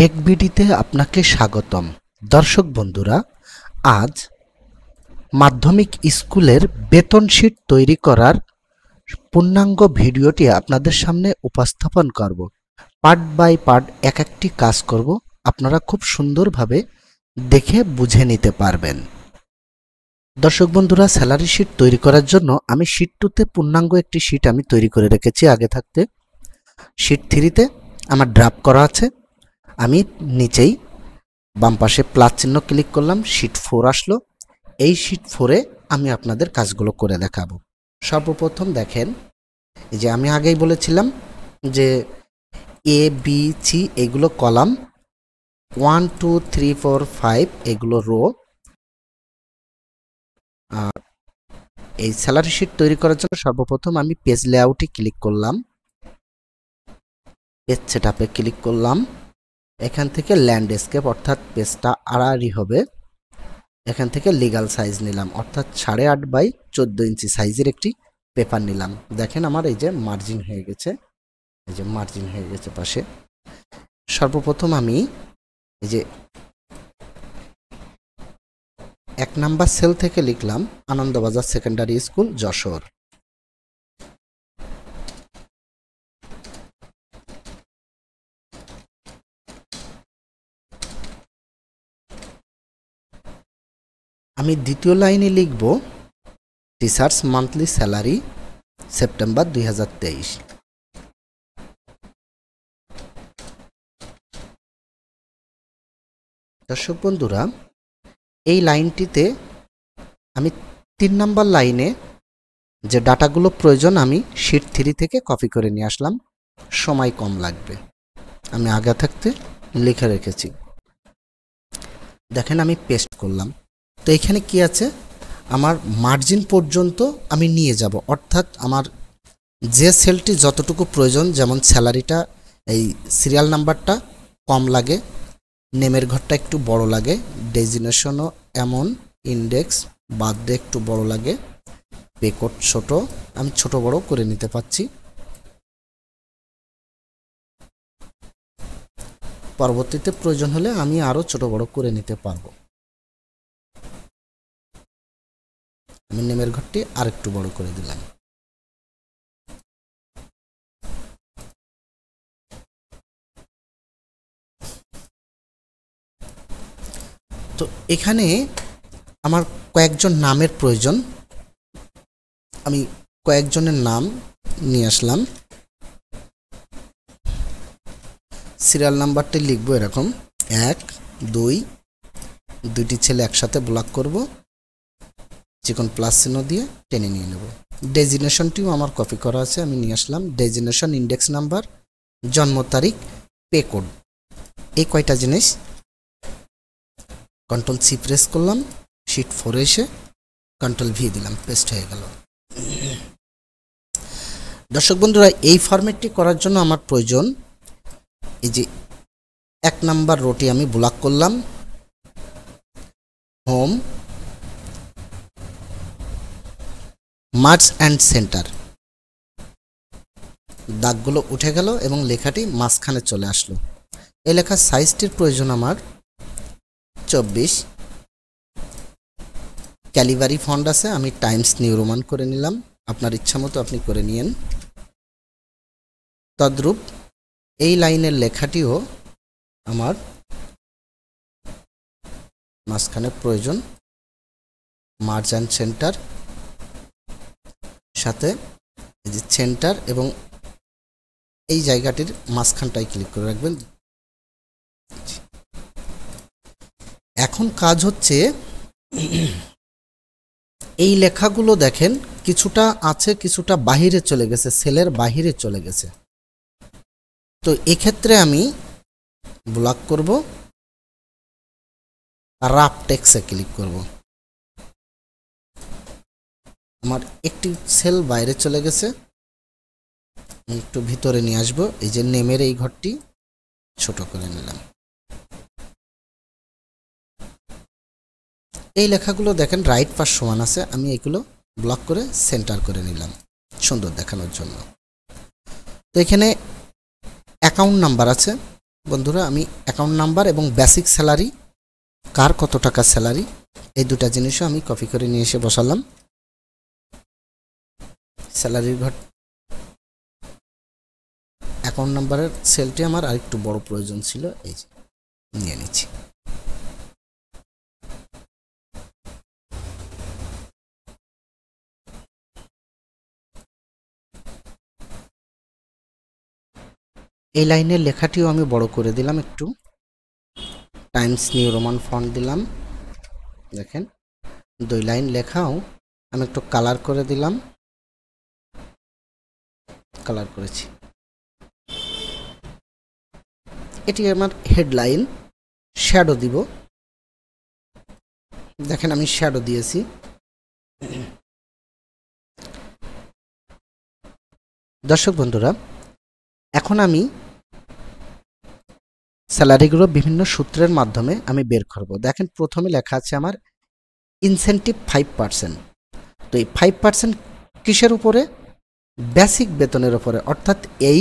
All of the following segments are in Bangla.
টেকবিডিতে আপনাকে স্বাগতম। দর্শক বন্ধুরা, আজ মাধ্যমিক স্কুলের বেতন শীট তৈরি করার পূর্ণাঙ্গ ভিডিওটি আপনাদের সামনে উপস্থাপন করব। পার্ট বাই পার্ট এক একটি কাজ করব, আপনারা খুব সুন্দরভাবে দেখে বুঝে নিতে পারবেন। দর্শক বন্ধুরা, স্যালারি শীট তৈরি করার জন্য আমি শীট 2তে পূর্ণাঙ্গ একটি শীট আমি তৈরি করে রেখেছি আগে থাকতে। শীট 3তে আমার ড্রাফট করা আছে। আমি নিচেই বাম পাশে প্লাস চিহ্ন ক্লিক করলাম, শীট 4 আসলো। এই শীট 4-এ আমি আপনাদের কাজগুলো করে দেখাবো। সর্বপ্রথম দেখেন, এই যে আমি আগেই বলেছিলাম যে এ বি সি এগুলো কলাম, 1 2 3 4 5 এগুলো রো। আর এই স্যালারি শীট তৈরি করার জন্য সর্বপ্রথম আমি পেজ লেআউটে ক্লিক করলাম, পেজ সেটআপে ক্লিক করলাম। এখান থেকে ল্যান্ডস্কেপ অর্থাৎ পেজটা আড়াআড়ি হবে। এখান থেকে লিগ্যাল সাইজ নিলাম অর্থাৎ 8.5 বাই 14 ইঞ্চি সাইজের একটি পেপার নিলাম। দেখেন আমার এই যে মার্জিন হয়ে গেছে, এই যে মার্জিন হয়ে গেছে পাশে। সর্বপ্রথম আমি এই যে 1 নাম্বার সেল থেকে লিখলাম আনন্দবাজার সেকেন্ডারি স্কুল যশোর। আমি দ্বিতীয় লাইনে লিখব টিচার্স মান্থলি স্যালারি সেপ্টেম্বর 2023। দর্শক বন্ধুরা, এই লাইনটিতে আমি 3 নাম্বার লাইনে যে ডাটাগুলো প্রয়োজন আমি শীট 3 থেকে কপি করে নিয়ে আসলাম। সময় কম লাগবে, আমি আগে থাকতে লিখে রেখেছি। দেখেন আমি পেস্ট করলাম। তো এখানে কি আছে, আমার মার্জিন পর্যন্ত আমি নিয়ে যাব, অর্থাৎ আমার যে সেলটি যতটুকু প্রয়োজন, যেমন স্যালারিটা এই সিরিয়াল নাম্বারটা কম লাগে, নেমের ঘরটা একটু বড় লাগে, ডেজিগনেশনও এমন, ইন্ডেক্স বার্থডে একটু বড় লাগে, পে কোড ছোট, আমি ছোট বড় করে নিতে পারছি। পরবর্তীতে প্রয়োজন হলে আমি আরও ছোট বড় করে নিতে পারবো। আমি নেমের ঘরটি আরেকটু বড় করে দিলাম। তো এখানে আমার কয়েকজন নামের প্রয়োজন, আমি কয়েকজনের নাম নিয়ে আসলাম। সিরিয়াল নাম্বারটি লিখব এরকম 1 2, দুইটি ছেলে একসাথে ব্লক করব, চিকন প্লাস চিহ্ন দিয়ে টেনে নিয়ে নেব। ডেজিগনেশনটিও আমার কপি করা আছে, আমি নিয়ে আসলাম। ডেজিগনেশন, ইন্ডেক্স নাম্বার, জন্ম তারিখ, পে কোড, এই কয়টা জিনিস। কন্ট্রোল সি প্রেস করলাম, শীট 4-এ এসে কন্ট্রোল ভি দিলাম, পেস্ট হয়ে গেল। দর্শক বন্ধুরা, এই ফরম্যাটটি করার জন্য আমার প্রয়োজন এই যে 1 নাম্বার রোটি আমি ব্লক করলাম, হোম, মার্জ অ্যান্ড সেন্টার, দাগগুলো উঠে গেল এবং লেখাটি মাঝখানে চলে আসলো। এই লেখার সাইজটির প্রয়োজন আমার 24। ক্যালিভারি ফন্ট আছে, আমি টাইমস নিউ রোমান করে নিলাম, আপনার ইচ্ছা মতো আপনি করে নিয়েন। তদ্রূপ এই লাইনের লেখাটিও আমার মাঝখানে প্রয়োজন, মার্জ অ্যান্ড সেন্টার, সাথে এই যে সেন্টার এবং এই জায়গাটির মাঝখানটায় ক্লিক করে রাখবেন। এখন কাজ হচ্ছে এই লেখাগুলো দেখেন কিছুটা আছে, কিছুটা বাহিরে চলে গেছে, সেলের বাহিরে চলে গেছে। তো এক্ষেত্রে আমি ব্লক করব, রাফ টেক্সে ক্লিক করব। আমার একটি সেল বাইরে চলে গেছে, একটু ভিতরে নিয়ে আসবো। এই যে নেমের এই ঘরটি ছোট করে নিলাম। এই লেখাগুলো দেখেন রাইট পাশ সমান আছে, আমি এগুলো ব্লক করে সেন্টার করে নিলাম সুন্দর দেখানোর জন্য। তো এখানে অ্যাকাউন্ট নাম্বার আছে, বন্ধুরা আমি অ্যাকাউন্ট নাম্বার এবং বেসিক স্যালারি, কার কত টাকা স্যালারি, এই দুটা জিনিসও আমি কপি করে নিয়ে এসে বসালাম। স্যালারির ঘর অ্যাকাউন্ট নাম্বারের সেলটি আমার আরেকটু বড় প্রয়োজন ছিল, এই যে নিয়ে নিচ্ছি। এই লাইনের লেখাটিও আমি বড় করে দিলাম একটু, টাইমস নিউ রোমান ফন্ট দিলাম। দেখেন 2 লাইন লেখাও আমি একটু কালার করে দিলাম, কালার করেছি। এটি আমার হেডলাইন। শ্যাডো দিব, দেখেন আমি শ্যাডো দিয়েছি। দর্শক বন্ধুরা, এখন আমি স্যালারিগুলো বিভিন্ন সূত্রের মাধ্যমে আমি বের করব। দেখেন প্রথমে লেখা আছে আমার ইনসেন্টিভ 5%। তো এই 5% কিসের উপরে? বেসিক বেতনের উপরে, অর্থাৎ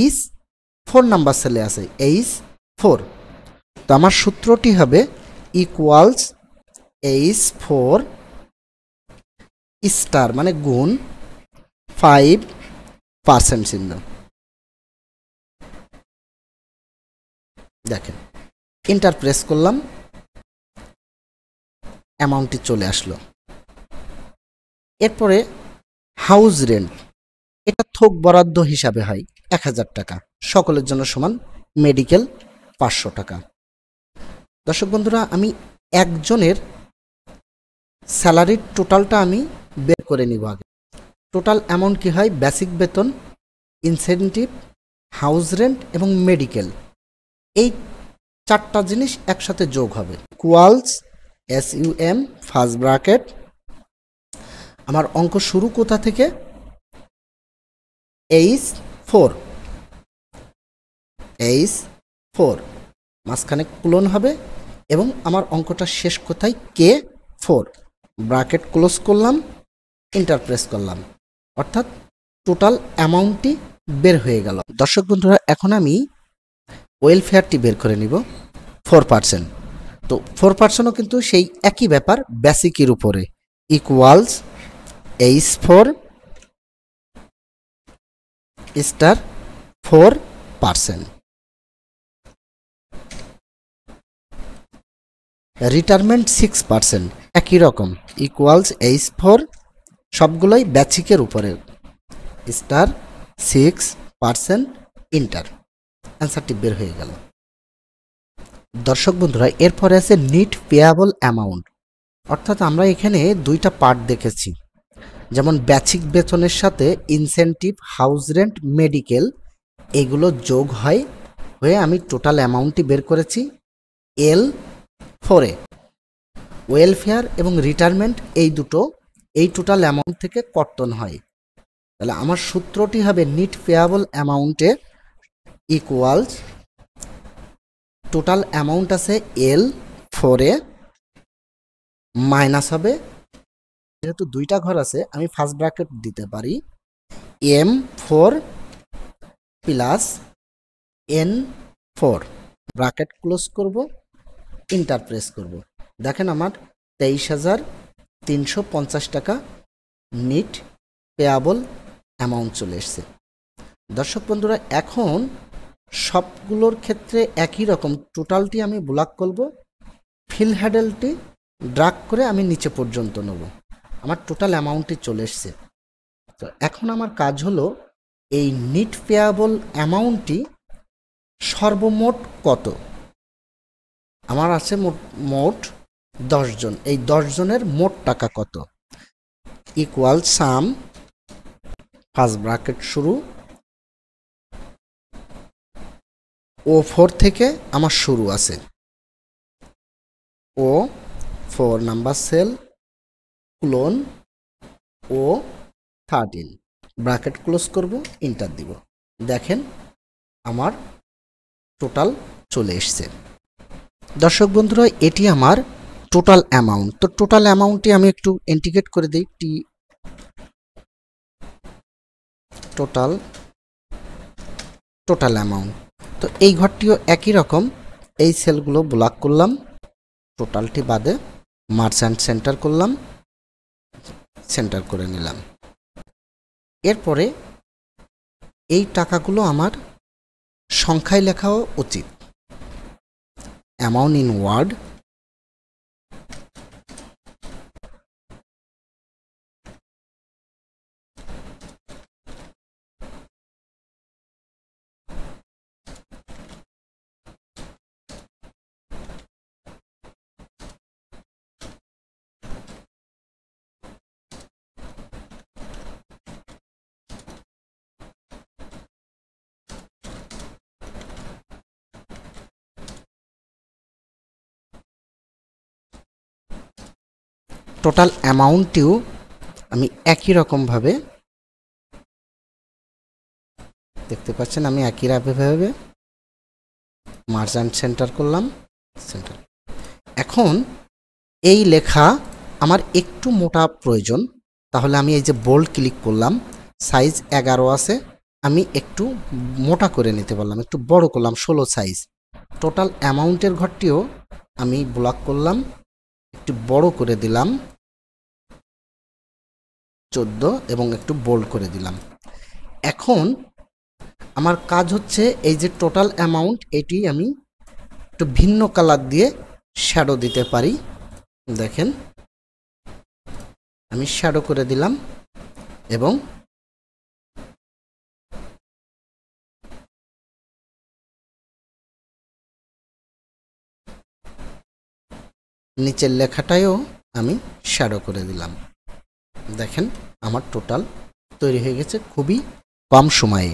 H4 নাম্বার সেলে আছে, H4। তো আমার সূত্রটি হবে ইকুয়ালস H4 স্টার মানে গুণ 5% চিহ্ন। দেখেন এন্টার প্রেস করলাম, অ্যামাউন্টটি চলে আসলো। এরপরে হাউস রেন্ট, এটা থোক বরাদ্দ হিসাবে হয় 1000 টাকা, সকলের জন্য সমান, মেডিকেল 500 টাকা। দর্শক বন্ধুরা, আমি একজনের স্যালারির টোটালটা আমি বের করে নিব আগে। টোটাল অ্যামাউন্ট কি হয়? বেসিক বেতন, ইনসেনটিভ, হাউস রেন্ট এবং মেডিকেল, এই 4টা জিনিস একসাথে যোগ হবে। Equals SUM first bracket. আমার অঙ্ক শুরু কোথা থেকে? H4, H4 মাঝখানে কোলন হবে এবং আমার অঙ্কটা শেষ কোথায়? K4, ব্র্যাকেট ক্লোজ করলাম, এন্টার প্রেস করলাম, অর্থাৎ টোটাল অ্যামাউন্টটি বের হয়ে গেল। দর্শক বন্ধুরা, এখন আমি ওয়েলফেয়ারটি বের করে নিব 4%। তো 4%ও কিন্তু সেই একই ব্যাপার, বেসিকের উপরে। Equals H4 star 4%। রিটায়ারমেন্ট 6%, একই রকম, ইকুয়ালস H4 সবগুলোই বেসিকের উপরে, স্টার 6%, ইন্টার। অ্যান্সারটি বের হয়ে গেল। দর্শক বন্ধুরা, এরপরে আছে নিট পেয়াবল অ্যামাউন্ট, অর্থাৎ আমরা এখানে 2টা পার্ট দেখেছি, যেমন বেসিক বেতনের সাথে ইনসেনটিভ, হাউস রেন্ট, মেডিকেল এগুলো যোগ হয়ে আমি টোটাল অ্যামাউন্টটি বের করেছি L4-এ। ওয়েলফেয়ার এবং রিটায়ারমেন্ট এই দুটো এই টোটাল অ্যামাউন্ট থেকে কর্তন হয়। তাহলে আমার সূত্রটি হবে নিট পেয়াবল অ্যামাউন্টে ইকুয়ালস টোটাল অ্যামাউন্ট আছে L4-এ মাইনাস হবে, যেহেতু 2টা ঘর আছে আমি ফার্স্ট ব্র্যাকেট দিতে পারি, M4 plus N4, bracket close করব, ইন্টার প্রেস করব। দেখেন আমার 23,350 টাকা নিট পেয়াবল অ্যামাউন্ট চলে এসছে। দর্শক বন্ধুরা, এখন সবগুলোর ক্ষেত্রে একই রকম টোটালটি আমি ব্লক করব, ফিল হ্যান্ডেলটি ড্রাগ করে আমি নিচে পর্যন্ত নেব, আমার টোটাল অ্যামাউন্টটি চলে এসছে। তো এখন আমার কাজ হলো এই নিট পেয়াবল অ্যামাউন্টটি সর্বমোট কত। আমার আছে মোট 10 জন, এই 10 জনের মোট টাকা কত? ইকুয়াল সাম, ফার্স্ট ব্র্যাকেট শুরু, O4 থেকে আমার শুরু আছে, O4 number cell, colon O13, bracket close করব, ইন্টার দিব। দেখেন আমার টোটাল চলে এসছে। দর্শক বন্ধুরা, এটি আমার টোটাল অ্যামাউন্ট। তো টোটাল অ্যামাউন্টটি আমি একটু ইন্ডিকেট করে দিই, টোটাল অ্যামাউন্ট। তো এই ঘরটিও একই রকম, এই সেলগুলো ব্লক করলাম, টোটালটি বাদে মার্চেন্ট সেন্টার করলাম, সেন্টার করে নিলাম। এরপরে এই টাকাগুলো আমার সংখ্যায় লেখাও উচিত। অ্যামাউন্ট ইন ওয়ার্ড, টোটাল অ্যামাউন্টটিও আমি একই রকমভাবে দেখতে পাচ্ছেন, আমি একই রকমভাবে মার্চেন্ট সেন্টার করলাম, সেন্টার। এখন এই লেখা আমার একটু মোটা প্রয়োজন, তাহলে আমি এই যে বোল্ড ক্লিক করলাম, সাইজ 11 আছে, আমি একটু মোটা করে নিতে পারলাম, একটু বড় করলাম 16 সাইজ। টোটাল অ্যামাউন্টের ঘরটিও আমি ব্লক করলাম, একটু বড় করে দিলাম 14 এবং একটু বোল্ড করে দিলাম। এখন আমার কাজ হচ্ছে এই যে টোটাল অ্যামাউন্ট, এটি আমি একটু ভিন্ন কালার দিয়ে শ্যাডো দিতে পারি। দেখেন আমি শ্যাডো করে দিলাম এবং নিচের লেখাটাও আমি শ্যাডো করে দিলাম। দেখেন আমার টোটাল তৈরি হয়ে গেছে খুবই কম সময়ে।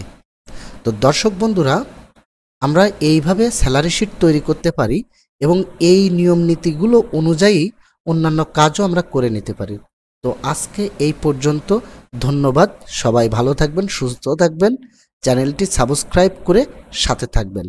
তো দর্শক বন্ধুরা, আমরা এইভাবে স্যালারি শিট তৈরি করতে পারি এবং এই নিয়ম নীতিগুলো অনুযায়ী অন্যান্য কাজও আমরা করে নিতে পারি। তো আজকে এই পর্যন্ত, ধন্যবাদ। সবাই ভালো থাকবেন, সুস্থ থাকবেন, চ্যানেলটি সাবস্ক্রাইব করে সাথে থাকবেন।